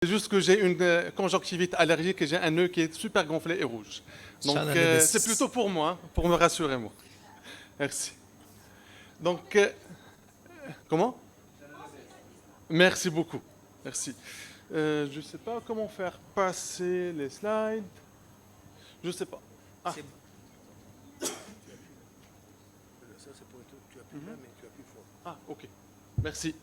juste que j'ai une conjonctivite allergique et j'ai un œil qui est super gonflé et rouge. Donc, c'est plutôt pour moi, pour me rassurer, moi. Merci. Donc, comment? Merci beaucoup. Merci. Je ne sais pas comment faire passer les slides. Je ne sais pas. Ah. Ça, c'est pour un truc que tu appuies là, mais tu appuies fort. Ah, ok. Merci.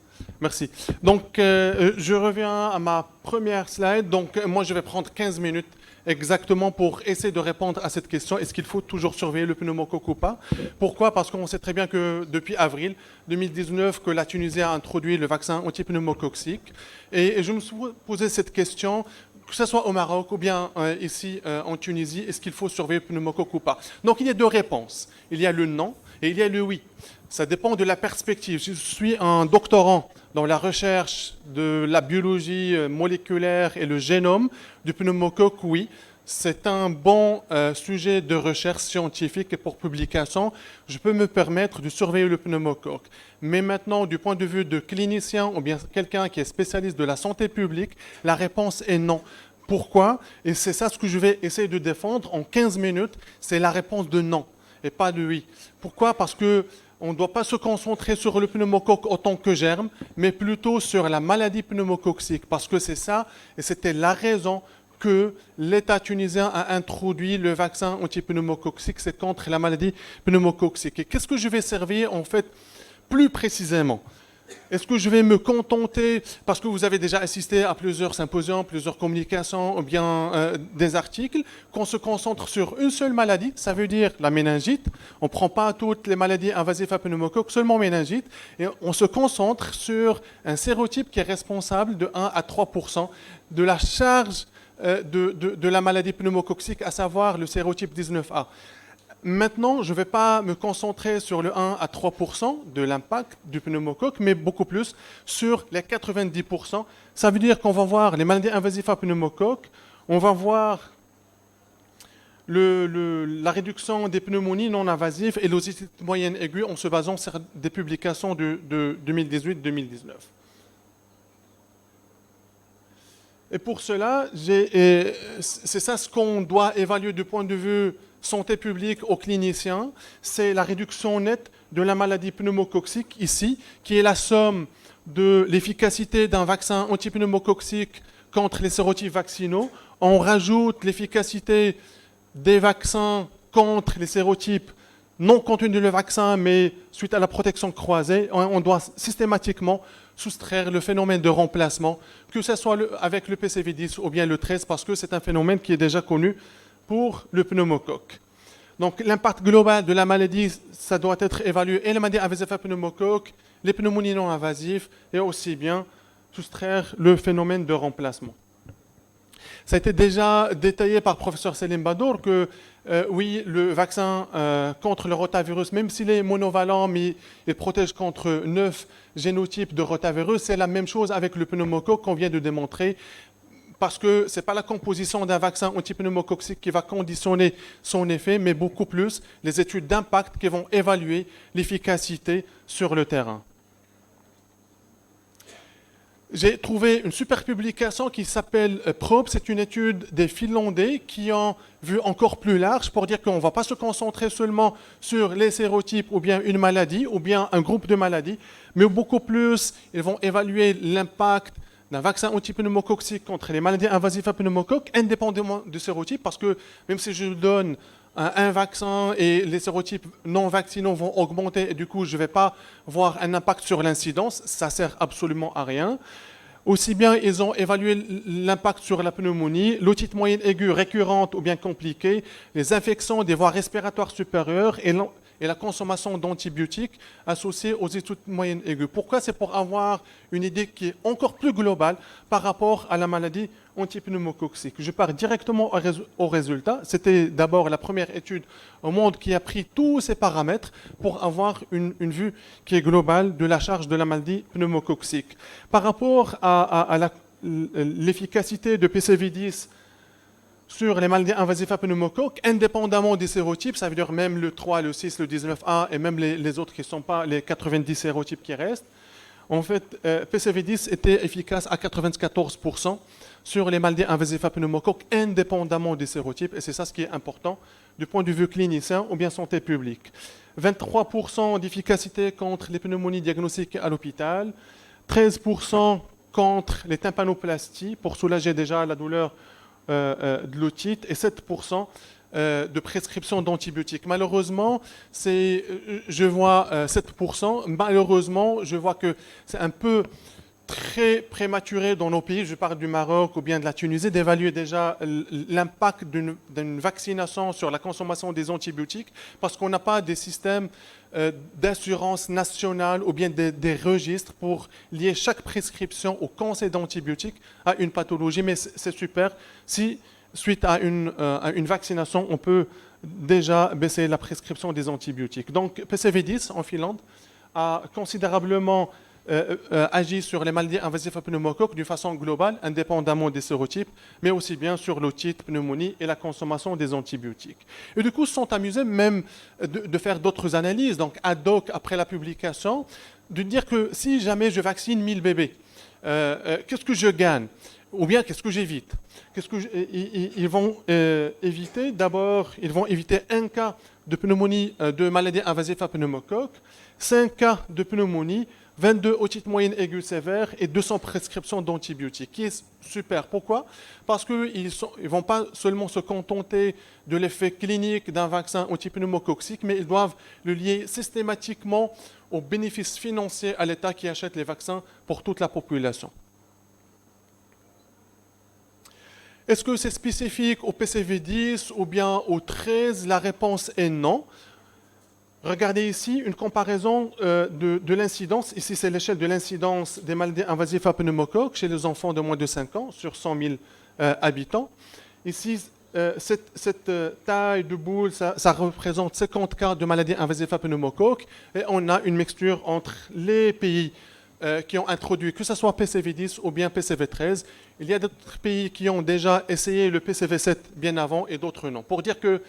Merci. Donc, je reviens à ma première slide. Donc, moi, je vais prendre 15 minutes exactement pour essayer de répondre à cette question. Est-ce qu'il faut toujours surveiller le pneumocoque ou pas? Pourquoi? Parce qu'on sait très bien que depuis avril 2019, que la Tunisie a introduit le vaccin antipneumococcique. Et je me suis posé cette question, que ce soit au Maroc ou bien ici en Tunisie, est-ce qu'il faut surveiller le pneumocoque ou pas? Donc, il y a deux réponses. Il y a le non et il y a le oui. Ça dépend de la perspective. Je suis un doctorant dans la recherche de la biologie moléculaire et le génome du pneumocoque, oui. C'est un bon sujet de recherche scientifique et pour publication, je peux me permettre de surveiller le pneumocoque. Mais maintenant, du point de vue de clinicien ou bien quelqu'un qui est spécialiste de la santé publique, la réponse est non. Pourquoi? Et c'est ça ce que je vais essayer de défendre en 15 minutes, c'est la réponse de non et pas de oui. Pourquoi? Parce que on ne doit pas se concentrer sur le pneumocoque autant que germe, mais plutôt sur la maladie pneumococcique, parce que c'est ça, et c'était la raison que l'État tunisien a introduit le vaccin antipneumococcique, c'est contre la maladie pneumococcique. Et qu'est-ce que je vais servir, en fait, plus précisément? Est-ce que je vais me contenter, parce que vous avez déjà assisté à plusieurs symposiums, plusieurs communications, ou bien des articles, qu'on se concentre sur une seule maladie, ça veut dire la méningite. On ne prend pas toutes les maladies invasives à pneumocoque, seulement méningite, et on se concentre sur un sérotype qui est responsable de 1 à 3% de la charge de la maladie pneumococcique, à savoir le sérotype 19A. Maintenant, je ne vais pas me concentrer sur le 1 à 3% de l'impact du pneumocoque, mais beaucoup plus sur les 90%. Ça veut dire qu'on va voir les maladies invasives à pneumocoque, on va voir la réduction des pneumonies non invasives et l'ositite moyenne aiguë en se basant sur des publications de 2018-2019. Et pour cela, c'est ça ce qu'on doit évaluer du point de vue santé publique aux cliniciens, c'est la réduction nette de la maladie pneumococcique ici, qui est la somme de l'efficacité d'un vaccin antipneumococcique contre les sérotypes vaccinaux. On rajoute l'efficacité des vaccins contre les sérotypes non contenus dans le vaccin, mais suite à la protection croisée. On doit systématiquement soustraire le phénomène de remplacement, que ce soit avec le PCV10 ou bien le 13, parce que c'est un phénomène qui est déjà connu pour le pneumocoque. Donc l'impact global de la maladie, ça doit être évalué, et la maladie invasive à pneumocoque, les pneumonies non invasives, et aussi bien soustraire le phénomène de remplacement. Ça a été déjà détaillé par le professeur Selim Badour que oui, le vaccin contre le rotavirus, même s'il est monovalent, mais il protège contre 9 génotypes de rotavirus, c'est la même chose avec le pneumocoque qu'on vient de démontrer, parce que ce n'est pas la composition d'un vaccin antipneumococcique qui va conditionner son effet, mais beaucoup plus les études d'impact qui vont évaluer l'efficacité sur le terrain. J'ai trouvé une super publication qui s'appelle PROBE. C'est une étude des Finlandais qui ont vu encore plus large pour dire qu'on ne va pas se concentrer seulement sur les sérotypes ou bien une maladie ou bien un groupe de maladies, mais beaucoup plus, ils vont évaluer l'impact d'un vaccin antipneumococcique contre les maladies invasives à pneumocoque, indépendamment du sérotype, parce que même si je donne un vaccin et les sérotypes non vaccinaux vont augmenter et du coup je ne vais pas voir un impact sur l'incidence, ça ne sert absolument à rien. Aussi bien, ils ont évalué l'impact sur la pneumonie, l'otite moyenne aiguë récurrente ou bien compliquée, les infections des voies respiratoires supérieures et la consommation d'antibiotiques associés aux études moyennes aiguës. Pourquoi? C'est pour avoir une idée qui est encore plus globale par rapport à la maladie antipneumococcique. Je pars directement au résultat. C'était d'abord la première étude au monde qui a pris tous ces paramètres pour avoir une vue qui est globale de la charge de la maladie pneumococcique. Par rapport à l'efficacité de PCV10 sur les maladies invasives à pneumocoque, indépendamment des sérotypes, ça veut dire même le 3, le 6, le 19A et même les autres qui ne sont pas les 90 sérotypes qui restent. En fait, PCV10 était efficace à 94% sur les maladies invasives à pneumocoque indépendamment des sérotypes, et c'est ça ce qui est important du point de vue clinicien ou bien santé publique. 23% d'efficacité contre les pneumonies diagnostiquées à l'hôpital, 13% contre les tympanoplasties pour soulager déjà la douleur de l'otite et 7% de prescription d'antibiotiques. Malheureusement, je vois 7%. Malheureusement, je vois que c'est un peu très prématuré dans nos pays, je parle du Maroc ou bien de la Tunisie, d'évaluer déjà l'impact d'une vaccination sur la consommation des antibiotiques parce qu'on n'a pas des systèmes d'assurance nationale ou bien des registres pour lier chaque prescription au conseil d'antibiotiques à une pathologie. Mais c'est super. Si, suite à une vaccination, on peut déjà baisser la prescription des antibiotiques. Donc, PCV10 en Finlande a considérablement agit sur les maladies invasives à pneumocoque d'une façon globale, indépendamment des sérotypes, mais aussi bien sur l'otite, pneumonie et la consommation des antibiotiques. Et du coup, ils se sont amusés même de faire d'autres analyses, donc ad hoc après la publication, de dire que si jamais je vaccine 1000 bébés, qu'est-ce que je gagne? Ou bien qu'est-ce que j'évite? Ils vont éviter, d'abord, ils vont éviter un cas de pneumonie, de maladie invasive à pneumocoque, 5 cas de pneumonie, 22 otites moyennes aiguës sévères et 200 prescriptions d'antibiotiques, qui est super. Pourquoi? Parce qu'ils ne vont pas seulement se contenter de l'effet clinique d'un vaccin antipneumococcique, mais ils doivent le lier systématiquement aux bénéfices financiers à l'État qui achète les vaccins pour toute la population. Est-ce que c'est spécifique au PCV10 ou bien au 13? La réponse est non. Regardez ici une comparaison de l'incidence. Ici, c'est l'échelle de l'incidence des maladies invasives à pneumocoque chez les enfants de moins de 5 ans sur 100 000 habitants. Ici, cette taille de boule, ça représente 50 cas de maladies invasives à pneumocoque. Et on a une mixture entre les pays qui ont introduit, que ce soit PCV10 ou bien PCV13. Il y a d'autres pays qui ont déjà essayé le PCV7 bien avant et d'autres non. Pour dire que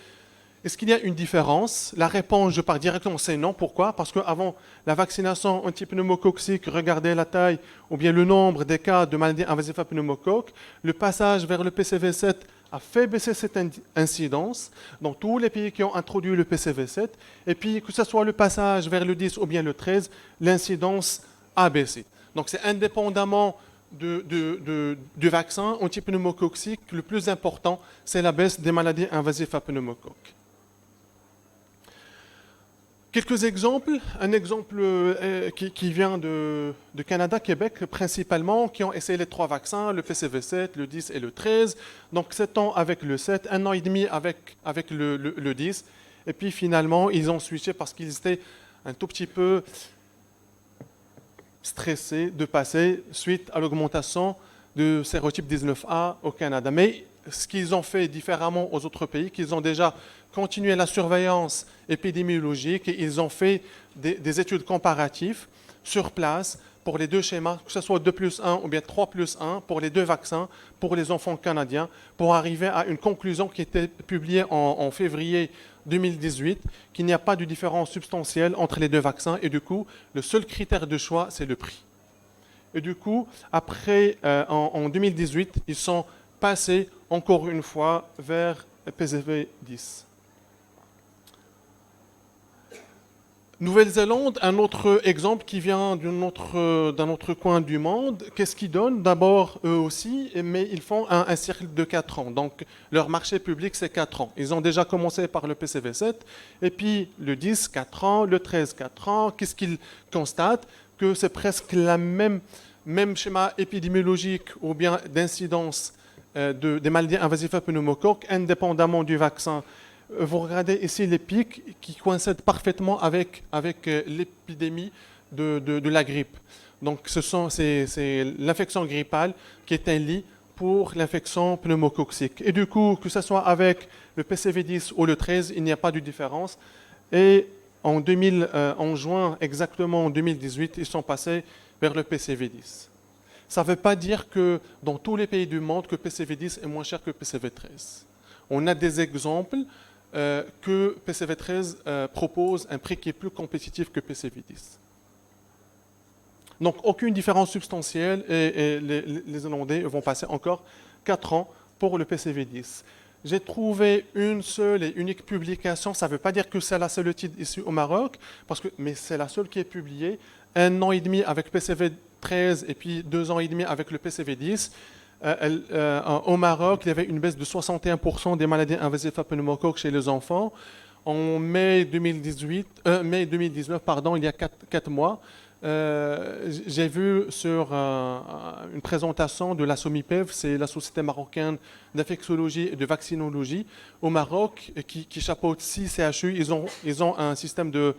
est-ce qu'il y a une différence? La réponse, je pars directement, c'est non. Pourquoi? Parce qu'avant la vaccination antipneumococcique, regardez la taille ou bien le nombre des cas de maladies invasives à pneumocoque. Le passage vers le PCV7 a fait baisser cette incidence dans tous les pays qui ont introduit le PCV7. Et puis, que ce soit le passage vers le 10 ou bien le 13, l'incidence a baissé. Donc, c'est indépendamment du vaccin antipneumococcique, le plus important, c'est la baisse des maladies invasives à pneumocoque. Quelques exemples. Un exemple qui vient de Canada, Québec principalement, qui ont essayé les 3 vaccins, le PCV7, le 10 et le 13. Donc 7 ans avec le 7, 1 an et demi avec le 10. Et puis finalement, ils ont switché parce qu'ils étaient un tout petit peu stressés de passer suite à l'augmentation de sérotype 19A au Canada. Mais ce qu'ils ont fait différemment aux autres pays, qu'ils ont déjà continué la surveillance épidémiologique et ils ont fait des études comparatives sur place pour les 2 schémas, que ce soit 2+1 ou bien 3+1 pour les 2 vaccins pour les enfants canadiens, pour arriver à une conclusion qui était publiée en février 2018, qu'il n'y a pas de différence substantielle entre les 2 vaccins et du coup, le seul critère de choix, c'est le prix. Et du coup, après, en 2018, ils sont passés encore une fois vers PCV10. Nouvelle-Zélande, un autre exemple qui vient d'un autre coin du monde. Qu'est-ce qu'ils donnent? D'abord, eux aussi, mais ils font un cycle de 4 ans. Donc, leur marché public, c'est 4 ans. Ils ont déjà commencé par le PCV7, et puis le 10, 4 ans, le 13, 4 ans. Qu'est-ce qu'ils constatent? Que c'est presque la même schéma épidémiologique ou bien d'incidence des maladies invasives à pneumocoque, indépendamment du vaccin. Vous regardez ici les pics qui coïncident parfaitement avec l'épidémie de la grippe. Donc, c'est l'infection grippale qui est un lit pour l'infection pneumococcique. Et du coup, que ce soit avec le PCV10 ou le 13, il n'y a pas de différence. Et en juin, exactement en 2018, ils sont passés vers le PCV10. Ça ne veut pas dire que dans tous les pays du monde, que PCV10 est moins cher que PCV13. On a des exemples que PCV13 propose un prix qui est plus compétitif que PCV10. Donc, aucune différence substantielle et les Hollandais vont passer encore 4 ans pour le PCV10. J'ai trouvé une seule et unique publication, ça ne veut pas dire que c'est la seule étude ici au Maroc, mais c'est la seule qui est publiée, 1 an et demi avec PCV 13 et puis 2 ans et demi avec le PCV 10. Au Maroc, il y avait une baisse de 61% des maladies invasives à pneumocoque chez les enfants. En mai 2019, il y a 4 mois, j'ai vu sur une présentation de la SOMIPEV, c'est la Société marocaine d'infectiologie et de vaccinologie au Maroc, qui chapeaute 6 CHU. Ils ont un système de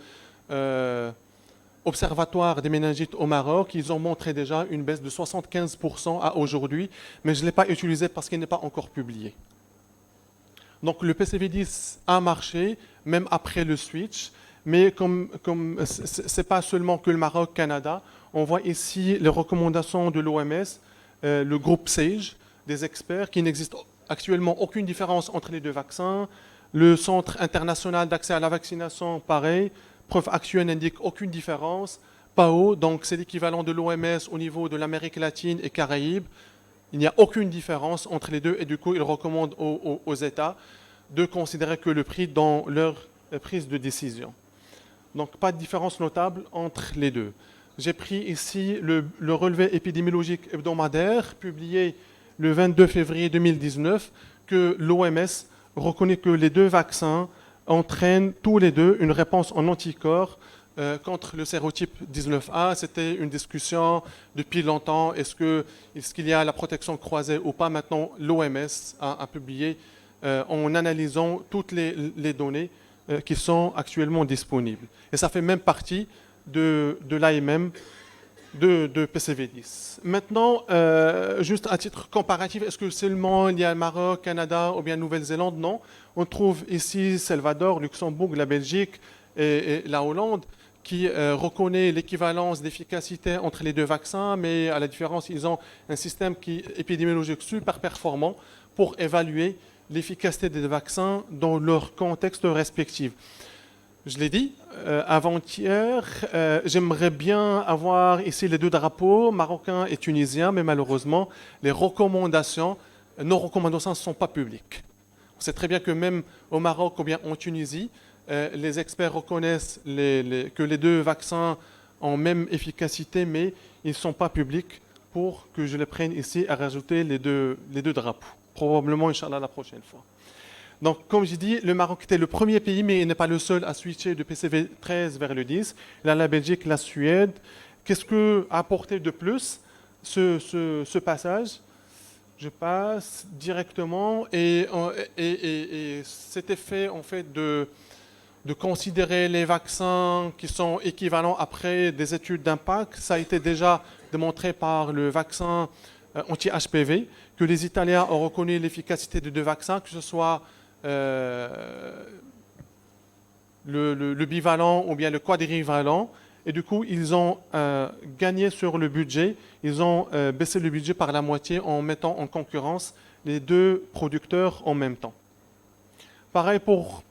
observatoire des méningites au Maroc. Ils ont montré déjà une baisse de 75% à aujourd'hui, mais je ne l'ai pas utilisé parce qu'il n'est pas encore publié. Donc le PCV10 a marché, même après le switch, mais comme ce n'est pas seulement que le Maroc, Canada, on voit ici les recommandations de l'OMS, le groupe SAGE, des experts, qu'il n'existe actuellement aucune différence entre les deux vaccins. Le Centre international d'accès à la vaccination, pareil, preuve actuelle n'indique aucune différence. PAO, donc c'est l'équivalent de l'OMS au niveau de l'Amérique latine et Caraïbes. Il n'y a aucune différence entre les deux et du coup, ils recommandent aux États de considérer que le prix dans leur prise de décision. Donc, pas de différence notable entre les deux. J'ai pris ici le relevé épidémiologique hebdomadaire publié le 22 février 2019 que l'OMS reconnaît que les deux vaccins entraînent tous les deux une réponse en anticorps contre le sérotype 19A. C'était une discussion depuis longtemps. Est-ce qu'il y a la protection croisée ou pas? Maintenant, l'OMS a publié en analysant toutes les données qui sont actuellement disponibles. Et ça fait même partie de l'AMM de PCV10. Maintenant, juste à titre comparatif, est-ce que seulement il y a le Maroc, Canada ou bien Nouvelle-Zélande? Non. On trouve ici Salvador, Luxembourg, la Belgique et la Hollande qui reconnaît l'équivalence d'efficacité entre les deux vaccins, mais à la différence, ils ont un système épidémiologique super performant pour évaluer l'efficacité des vaccins dans leur contexte respectif. Je l'ai dit avant-hier, j'aimerais bien avoir ici les deux drapeaux, marocain et tunisien, mais malheureusement, nos recommandations ne sont pas publiques. On sait très bien que même au Maroc ou bien en Tunisie, les experts reconnaissent que les deux vaccins ont même efficacité, mais ils ne sont pas publics pour que je les prenne ici à rajouter les deux drapeaux. Probablement, Inch'Allah, la prochaine fois. Donc, comme j'ai dit, le Maroc était le premier pays, mais il n'est pas le seul à switcher de PCV 13 vers le 10. Là, la Belgique, la Suède. Qu'est-ce qu'a apporté de plus ce passage? Je passe directement. Et cet effet, en fait, de considérer les vaccins qui sont équivalents après des études d'impact, ça a été déjà démontré par le vaccin anti-HPV, que les Italiens ont reconnu l'efficacité de deux vaccins, que ce soit le bivalent ou bien le quadrivalent. Et du coup, ils ont gagné sur le budget. Ils ont baissé le budget par la moitié en mettant en concurrence les deux producteurs en même temps. Pareil pour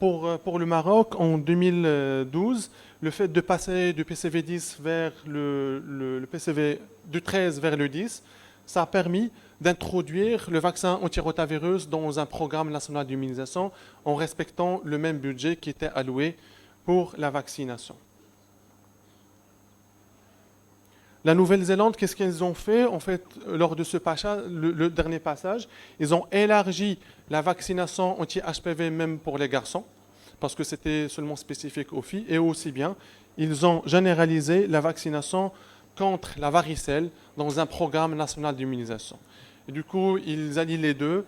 le Maroc, en 2012, le fait de passer du PCV 10 vers le PCV du 13 vers le 10, ça a permis d'introduire le vaccin antirotavirus dans un programme national d'immunisation en respectant le même budget qui était alloué pour la vaccination. La Nouvelle-Zélande, qu'est-ce qu'ils ont fait? En fait, lors de ce passage, le dernier passage, ils ont élargi la vaccination anti-HPV même pour les garçons, parce que c'était seulement spécifique aux filles, et aussi bien, ils ont généralisé la vaccination contre la varicelle dans un programme national d'immunisation. Et du coup, ils allient les deux,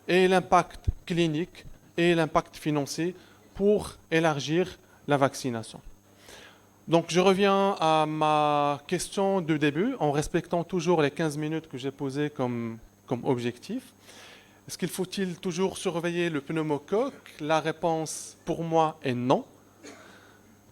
et l'impact clinique et l'impact financier pour élargir la vaccination. Donc, je reviens à ma question de début, en respectant toujours les 15 minutes que j'ai posées comme objectif. Est-ce qu'il faut-il toujours surveiller le pneumocoque? La réponse, pour moi, est non.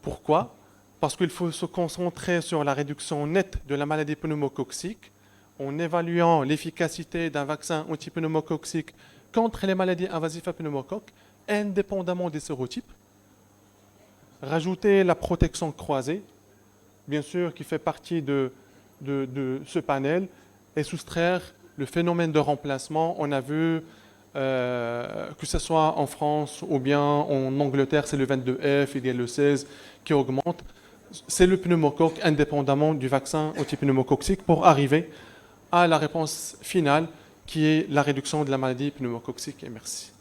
Pourquoi? Parce qu'il faut se concentrer sur la réduction nette de la maladie pneumococcique en évaluant l'efficacité d'un vaccin antipneumococcique contre les maladies invasives à pneumocoque, indépendamment des sérotypes. Rajouter la protection croisée, bien sûr, qui fait partie de de ce panel et soustraire le phénomène de remplacement. On a vu que ce soit en France ou bien en Angleterre, c'est le 22F, il y a le 16 qui augmente. C'est le pneumocoque indépendamment du vaccin au type pneumococcique pour arriver à la réponse finale qui est la réduction de la maladie pneumococcique. Et merci.